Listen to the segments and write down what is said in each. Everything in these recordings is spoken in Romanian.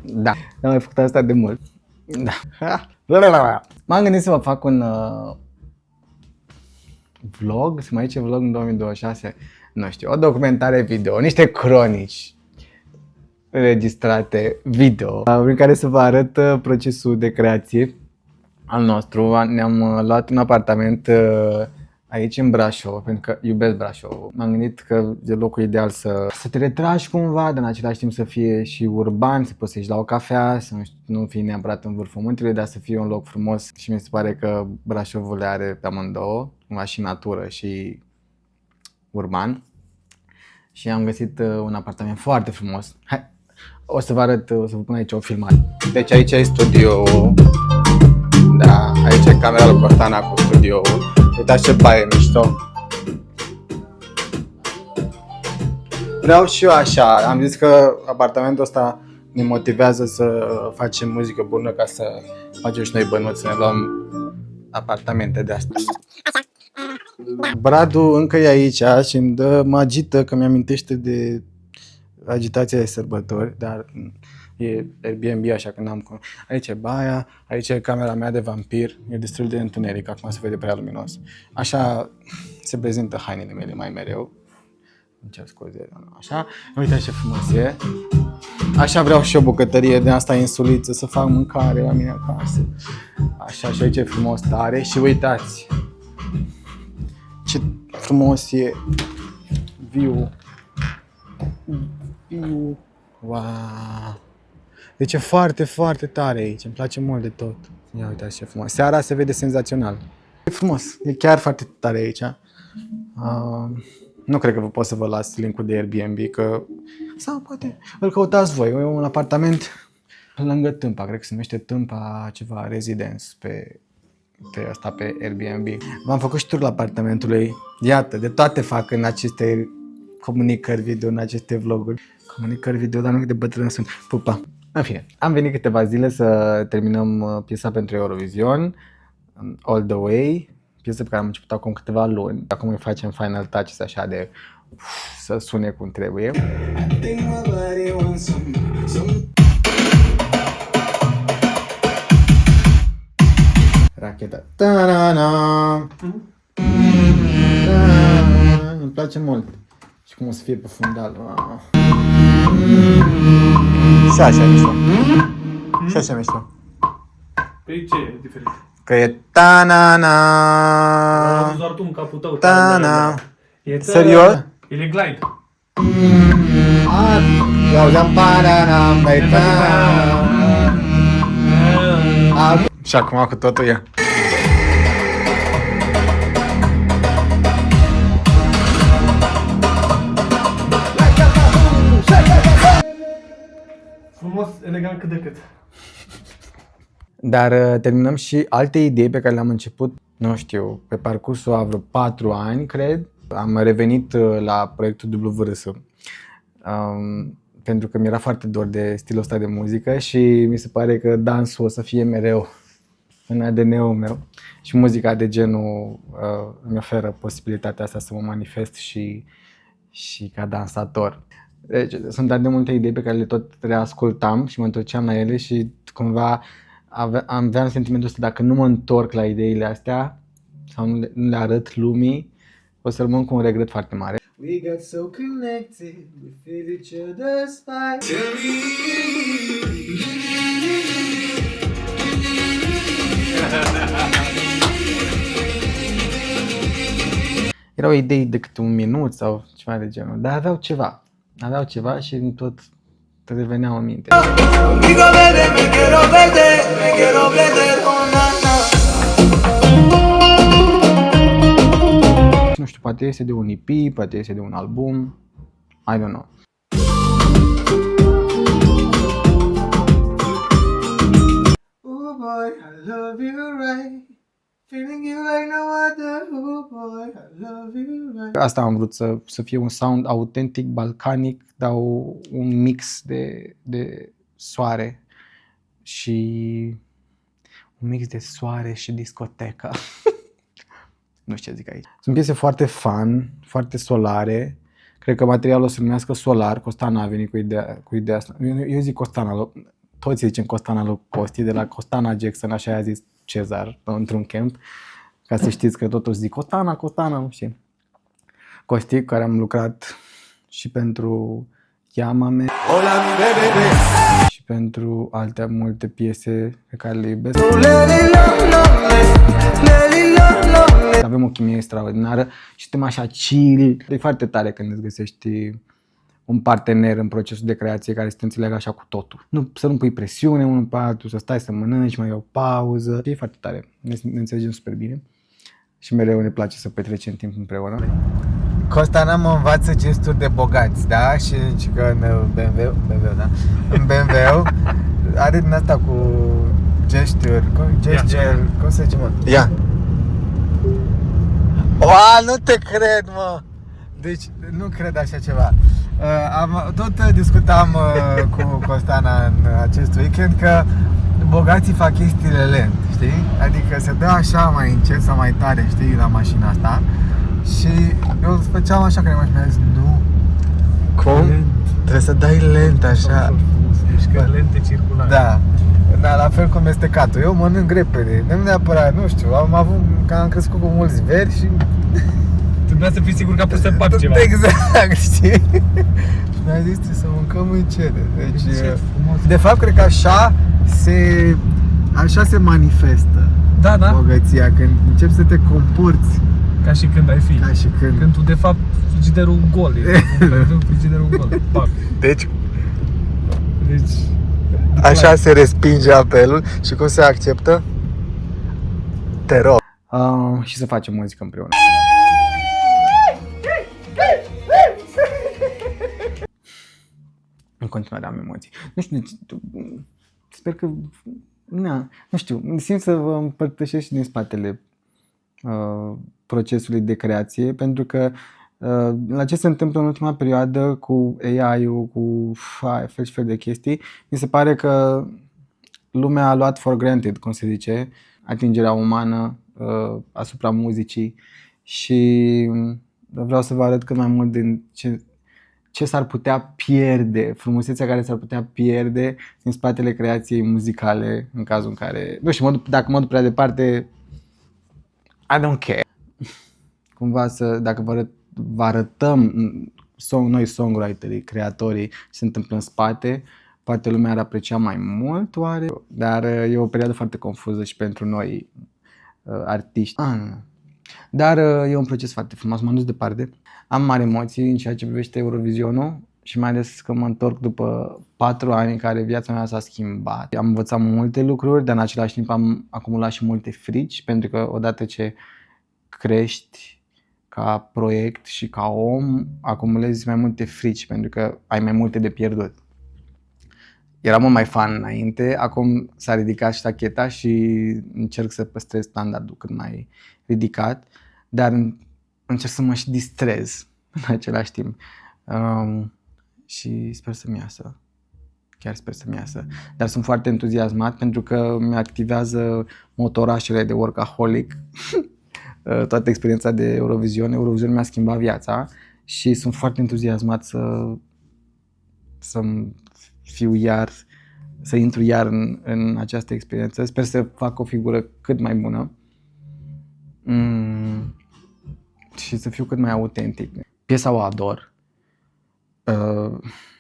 Da, am mai făcut asta de mult. Da. M-am gândit să vă fac un vlog, se mai zice vlog în 2026, nu știu, o documentare video, niște cronici înregistrate video, prin care să vă arăt procesul de creație al nostru. Ne-am luat un apartament aici în Brașov, pentru că iubesc Brașov. M-am gândit că e locul ideal să te retragi cumva, dar în același timp să fie și urban, să poți să ieși la o cafea, să nu fii neapărat în vârful muntelui, dar să fie un loc frumos. Și mi se pare că Brașovul le are pe amândouă, cumva și natură și urban. Și am găsit un apartament foarte frumos. Hai, o să vă arăt, o să vă pun aici o filmare. Deci aici e studio. Da, aici e camera lui Costana cu studio. Uitați ce baie mișto. Vreau și eu așa, am zis că apartamentul ăsta ne motivează să facem muzică bună ca să facem și noi bănuți, să ne luăm apartamente de astea. Bradu încă e aici și mă agită că mi-amintește de agitația de sărbători, dar e Airbnb, așa că n-am... Aici e baia, aici e camera mea de vampir, e destul de întuneric, acum se vede prea luminos. Așa se prezintă hainele mele mai mereu. Îmi cer scuze, așa. Uite ce frumos e. Așa vreau și o bucătărie de asta insuliță, să fac mâncare la mine acasă. Așa, și aici e frumos tare și uitați ce frumos e view. Wow. Deci e foarte, foarte tare aici, îmi place mult de tot. Ia uitați ce frumos. Seara se vede senzațional. E frumos, e chiar foarte tare aici. Nu cred că vă pot să vă las link-ul de Airbnb, că... Sau poate îl căutați voi. E un apartament lângă Tâmpa, cred că se numește Tâmpa ceva Residence pe Airbnb. V-am făcut și tur la apartamentului. Iată, de toate fac în aceste comunicări video, în aceste vloguri. Comunicări video, dar nu cât de bătrân sunt. Pupa! În fine, am venit câteva zile să terminăm piesa pentru Eurovision, All The Way, piesă pe care am început acum câteva luni. Acum îi facem final touches așa de să sune cum trebuie. Racheta. Ta-na-na. Îmi place mult. Și cum o să fie pe fundal. Și așa e mișto. Și așa e mișto. Păi ce e diferit? Că e ta-na-na. Am văzut doar tu în capul tău. Ta-na. E Serios? El e glide. Eu auzeam pa-na-na, mai ta-na. Și acum cu totul e. Frumos, elegant cât de cât. Dar terminăm și alte idei pe care le-am început, nu știu, pe parcursul a vreo 4 ani, cred. Am revenit la proiectul WRS, pentru că mi-era foarte dor de stilul ăsta de muzică și mi se pare că dansul o să fie mereu în ADN-ul meu și muzica de genul îmi oferă posibilitatea asta să mă manifest și ca dansator. Deci sunt atât de multe idei pe care le tot reascultam și mă întorceam la ele și cumva aveam sentimentul ăsta, dacă nu mă întorc la ideile astea sau nu le arăt lumii, o să rămân cu un regret foarte mare. We got so connected, we feel each other's vibes. Erau idei de câte un minut sau ceva de genul, dar aveau ceva și din tot reveneau în minte. Nu știu, poate este de un EP, poate este de un album, I don't know. Oh boy, I love you right. Feeling you like no other, oh boy, I love you right. Asta am vrut, să fie un sound autentic, balcanic, dar un mix de soare și un mix de soare și discoteca. Nu știu ce zic aici. Sunt piese foarte fun, foarte solare. Cred că materialul o să numească Solar. Costana a venit cu ideea asta. Eu zic Costana, toți zicem Costana lui Costi, de la Costana Jackson, așa i-a zis Cezar într-un camp, ca să știți că totul zic Costana, nu știu. Costi, cu care am lucrat și pentru Yamame și pentru alte multe piese pe care le iubesc. Avem o chimie extraordinară și suntem așa chill. E foarte tare când îți găsești un partener în procesul de creație care să te înțeleagă așa cu totul. Să nu pui presiune unul pe altul, să stai să mănânci, mai o pauză. E foarte tare. Ne înțelegem super bine și mereu ne place să petrecem timp împreună. Costana mă învață gesturi de bogați, da? Și că în BMW, da? În BMW are din asta cu gesture, cum se zice, mă? Ia! Oa, nu te cred, mă! Deci, nu cred așa ceva. Tot discutam cu Costana în acest weekend că bogații fac chestiile lent, știi? Adică se dă așa mai încet sau mai tare, știi, la mașina asta. Și eu făceam așa că mi-a zis, nu. Cum? Lent. Trebuie să dai lent așa. Mișcări lente circulare. Da. La fel cum este catul. Eu mănânc repede. Nu neapărat, nu știu, am crescut cu mulți veri și trebuia să fii sigur că a pus să fac ceva. Exact, știi? Și mi-a zis să mâncăm încet. Deci, de fapt, cred că așa se manifestă bogăția, când începi să te comporți ca și când ai fi. Ca și când. Când tu, de fapt, frigiderul gol e. Frigiderul gol. Pac. Deci așa se respinge apelul și cum se acceptă? Te rog. Și să facem muzică împreună. În continuare am emoții. Nu știu, sper că... nu știu, simt să vă împărtășesc și din spatele procesului de creație, pentru că la ce se întâmplă în ultima perioadă cu AI-ul, cu fel și fel de chestii, mi se pare că lumea a luat for granted, cum se zice, atingerea umană asupra muzicii și vreau să vă arăt cât mai mult din ce s-ar putea pierde, frumusețea care s-ar putea pierde din spatele creației muzicale, în cazul în care, nu știu, dacă mă duc prea departe, I don't care. Cumva dacă vă arătăm noi songwriterii, creatorii, ce se întâmplă în spate, poate lumea ar aprecia mai mult, oare? Dar e o perioadă foarte confuză și pentru noi artiști. Dar e un proces foarte frumos, m-am dus departe. Am mari emoții în ceea ce privește Eurovizionul și mai ales că mă întorc după 4 ani în care viața mea s-a schimbat. Am învățat multe lucruri, dar în același timp am acumulat și multe frici, pentru că odată ce crești ca proiect și ca om, acumulezi mai multe frici, pentru că ai mai multe de pierdut. Era mult mai fan înainte, acum s-a ridicat ștacheta și încerc să păstrez standardul cât mai ridicat, dar încerc să mă și distrez în același timp. Și sper să-mi iasă. Chiar sper să-mi iasă. Dar sunt foarte entuziasmat pentru că mi-activează motorașele de workaholic. Toată experiența de Eurovision. Eurovision mi-a schimbat viața și sunt foarte entuziasmat să fiu iar, să intru iar în această experiență. Sper să fac o figură cât mai bună și să fiu cât mai autentic. Piesa o ador.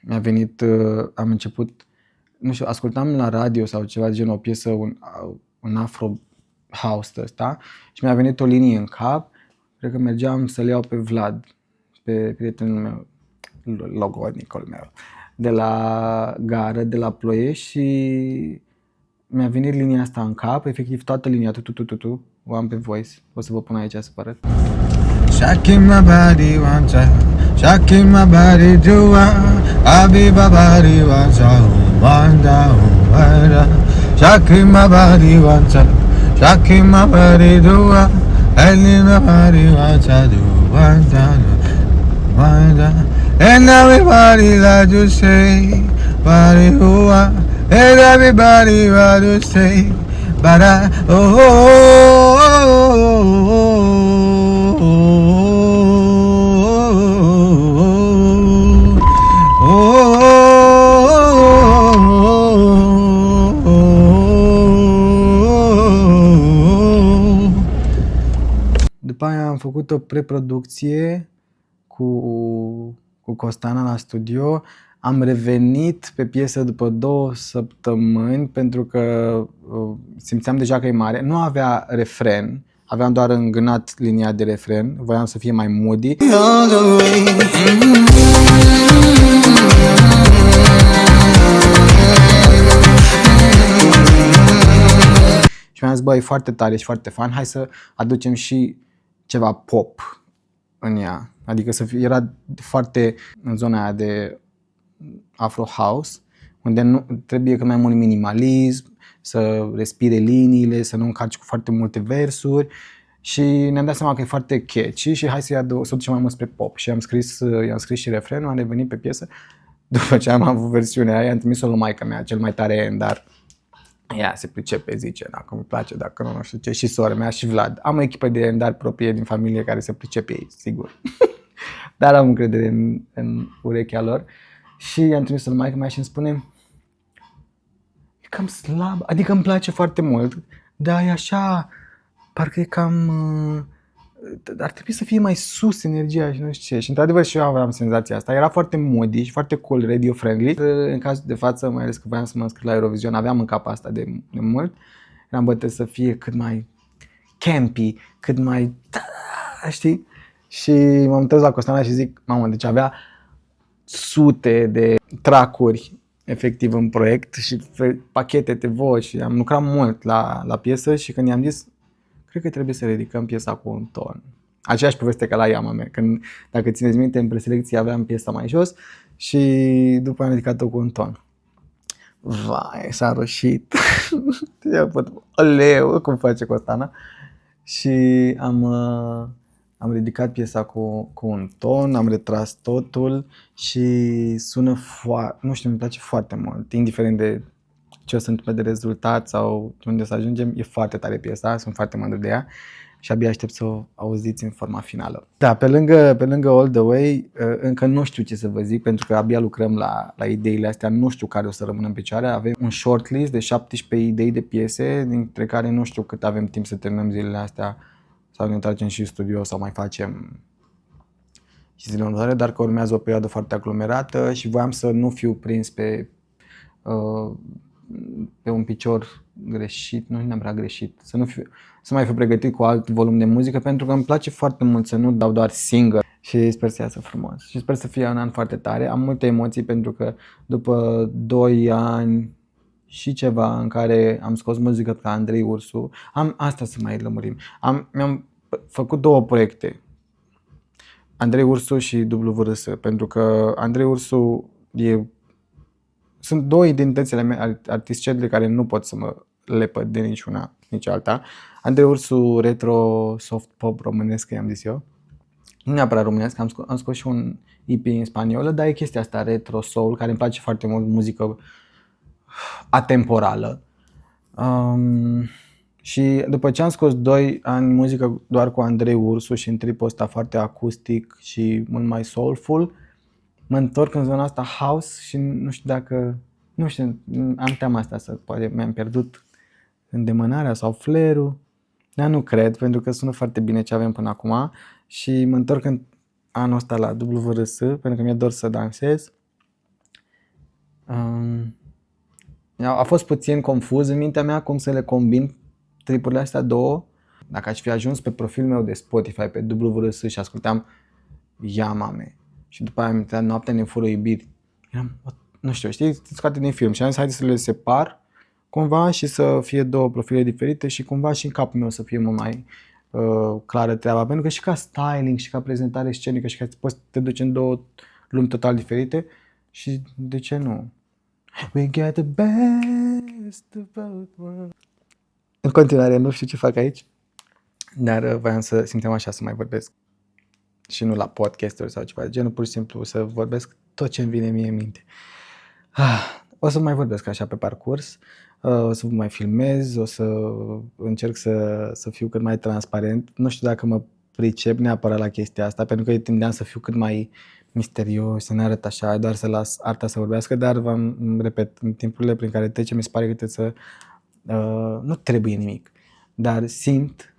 Mi-a venit, am început, nu știu, ascultam la radio sau ceva de genul, o piesă, un afro house ăsta și mi-a venit o linie în cap. Cred că mergeam să-l iau pe Vlad, pe prietenul meu, logodnicul meu, de la gară, de la Ploiești, și mi-a venit linia asta în cap, efectiv toată linia, tu, o am pe voice, o să vă pun aici să vă arăt. Shaking my body one time, shaking my body do I be my body one time, one down, one down. Shaking my body one time, shaking my body do I need my body one time, do one down, one down. And everybody like to say, body who and everybody like to say, but I făcut o preproducție cu Costana la studio. Am revenit pe piesă după 2 săptămâni pentru că simțeam deja că e mare. Nu avea refren, aveam doar îngânat linia de refren, voiam să fie mai moody. Și mi-am zis, bă, e foarte tare și foarte fan, hai să aducem și ceva pop în ea. Adică era foarte în zona aia de Afro House, unde nu trebuie cât mai mult minimalism, să respire liniile, să nu încarci cu foarte multe versuri și ne-am dat seama că e foarte catchy și hai să o ducem mai mult spre pop. Și i-am scris și refrenul, am revenit pe piesă. După ce am avut versiunea aia, am trimis-o lui maica mea, cel mai tare dar ea se pricepe, zice, dacă îmi place, dacă nu știu ce, și sora mea și Vlad. Am o echipă de endar proprie din familie care se pricepe ei, sigur. Dar am încredere în urechea lor. Și i-am trimis-o lui maica mea și îmi spune: e cam slab, adică îmi place foarte mult, dar e așa, parcă e cam... ar trebui să fie mai sus energia și nu știu ce. Și într-adevăr și eu aveam senzația asta. Era foarte modi și foarte cool, radio-friendly. În cazul de față, mai ales că voiam să mă înscriu la Eurovision, aveam în cap asta de mult. Eram bătut să fie cât mai campy, cât mai... știi? Și m-am întors la Costana și zic, mamă, deci avea sute de trackuri efectiv în proiect și pachete de voci și am lucrat mult la piesă și când i-am zis, cred că trebuie să ridicăm piesa cu un ton. Aceeași poveste ca la Yamame, când, dacă țineți minte, în preselecție aveam piesa mai jos și după am ridicat-o cu un ton. Vai, s-a roșit. Oleu, cum face Costana. Și am ridicat piesa cu un ton, am retras totul și sună foarte, nu știu, îmi place foarte mult, indiferent de ce o să întâmple de rezultat sau unde să ajungem, e foarte tare piesa, sunt foarte mândru de ea și abia aștept să o auziți în forma finală. Da, pe lângă All The Way, încă nu știu ce să vă zic, pentru că abia lucrăm la ideile astea, nu știu care o să rămână în picioare. Avem un shortlist de 17 idei de piese, dintre care nu știu cât avem timp să terminăm zilele astea sau ne întoarcem și în studio sau mai facem și zilele următoare, dar că urmează o perioadă foarte aglomerată și voiam să nu fiu prins pe un picior greșit, nu neapărat greșit, să mai fiu pregătit cu alt volum de muzică, pentru că îmi place foarte mult să nu dau doar single și sper să iasă frumos și sper să fie un an foarte tare. Am multe emoții pentru că după 2 ani și ceva în care am scos muzică ca Andrei Ursu, asta să mai lămurim, mi-am făcut 2 proiecte, Andrei Ursu și WRS, pentru că Andrei Ursu sunt 2 identitățile mele artistice de care nu pot să mă lepăd de niciuna, nici alta. Andrei Ursu, retro, soft pop românesc, i-am zis eu. Nu neapărat românesc, am scos și un EP în spaniolă, dar e chestia asta, retro, soul, care îmi place foarte mult, muzică atemporală. Și după ce am scos 2 ani muzică doar cu Andrei Ursu și în tripul ăsta foarte acustic și mult mai soulful, mă întorc în zona asta house și nu știu, am teama asta să poate mi-am pierdut îndemânarea sau flair-ul, dar nu cred, pentru că sună foarte bine ce avem până acum și mă întorc în anul ăsta la WRS, pentru că mi-e dor să dansez. A fost puțin confuz în mintea mea cum să le combin tripurile astea 2. Dacă aș fi ajuns pe profilul meu de Spotify pe WRS și ascultam Yamame și după aia am intrat Noaptea ne fură iubiri, nu știu, știi, scoate din film și am zis haide să le separ cumva și să fie 2 profile diferite și cumva și în capul meu să fie mult mai clară treaba, pentru că și ca styling și ca prezentare scenică și ca poți să te duci în 2 lumi total diferite și de ce nu? We get the best of both worlds. În continuare, nu știu ce fac aici, dar voiam să simtem așa să mai vorbesc și nu la podcasturi sau ceva de genul, pur și simplu să vorbesc tot ce îmi vine mie în minte. O să mai vorbesc așa pe parcurs, o să mai filmez, o să încerc să fiu cât mai transparent. Nu știu dacă mă pricep neapărat la chestia asta, pentru că eu tindeam să fiu cât mai misterios, să ne arăt așa, doar să las arta să vorbească, dar repet, în timpurile prin care trece, mi se pare că nu trebuie nimic, dar simt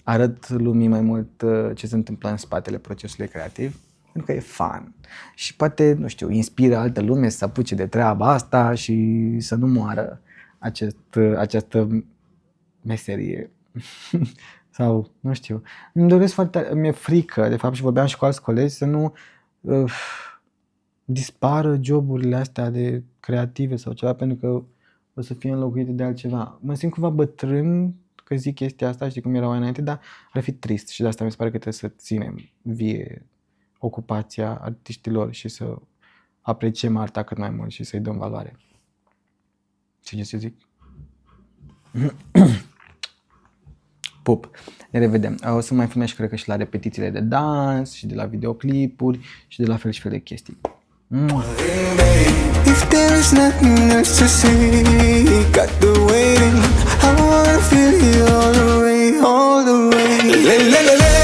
arăt lumii mai mult ce se întâmplă în spatele procesului creativ, pentru că e fun și poate, nu știu, inspiră altă lume să se apuce de treaba asta și să nu moară această meserie. Sau, nu știu, îmi doresc foarte, mi-e frică, de fapt, și vorbeam și cu alți colegi, să nu dispară joburile astea de creative sau ceva, pentru că o să fie înlocuite de altceva. Mă simt cumva bătrân că zic chestia asta, știi cum erau înainte, dar ar fi trist și de asta mi se pare că trebuie să ținem vie ocupația artiștilor și să apreciem arta cât mai mult și să-i dăm valoare. Ce să zic? Pup, ne revedem. O să mai filmez, cred că și la repetițiile de dans și de la videoclipuri și de la fel și fel de chestii. If there is nothing else to say, got the waiting. I wanna feel you all the way, all the way.